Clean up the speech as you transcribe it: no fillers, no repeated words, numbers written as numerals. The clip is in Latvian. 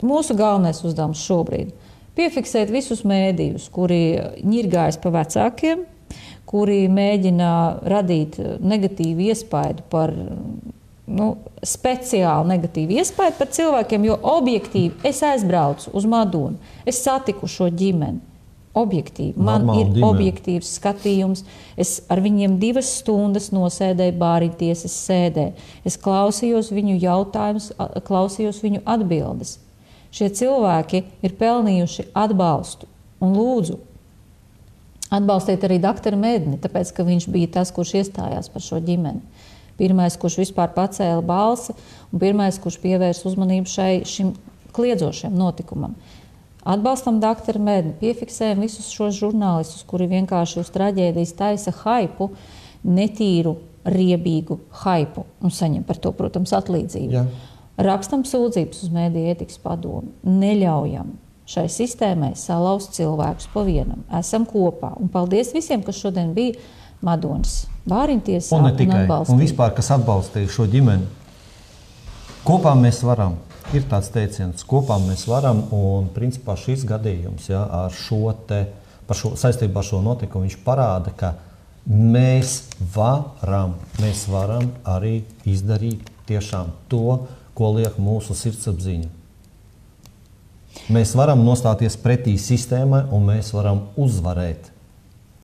mūsu galvenais uzdevums šobrīd piefiksēt visus mēdījus, kuri ņirgājas pa vecākiem, kuri mēģina radīt negatīvu iespaidu par, speciāli negatīvu iespaidu par cilvēkiem, jo objektīvi es aizbraucu uz Madonu, es satiku šo ģimeni. Objektīvi. Man ir objektīvs skatījums. Es ar viņiem 2 stundas nosēdēju bārītiesas sēdē. Es klausījos viņu jautājumus, klausījos viņu atbildes. Šie cilvēki ir pelnījuši atbalstu. Un lūdzu, atbalstiet arī doktoru Medni, tāpēc, ka viņš bija tas, kurš iestājās par šo ģimeni. Pirmais, kurš vispār pacēla balsi, un pirmais, kurš pievērs uzmanību šim kliedzošiem notikumam. Atbalstam doktoru Medni, piefiksējam visus šos žurnālistus, kuri vienkārši uz traģēdijas taisa haipu, netīru, riebīgu haipu, un saņem par to, protams, atlīdzību. Jā. Rakstam sūdzības uz Mediju ētikas padomu. Neļaujam šai sistēmai salauzt cilvēkus pa vienam. Esam kopā. Un paldies visiem, kas šodien bija Madonas bāriņtiesā un atbalstīja. Un vispār, kas atbalstīja šo ģimeni. Kopā mēs varam. Ir tāds teiciens, kopā mēs varam, un principā šis gadījums, ar saistībā ar šo notikumu, viņš parāda, ka mēs varam arī izdarīt tiešām to, ko liek mūsu sirdsapziņa. Mēs varam nostāties pretī sistēmai, un mēs varam uzvarēt.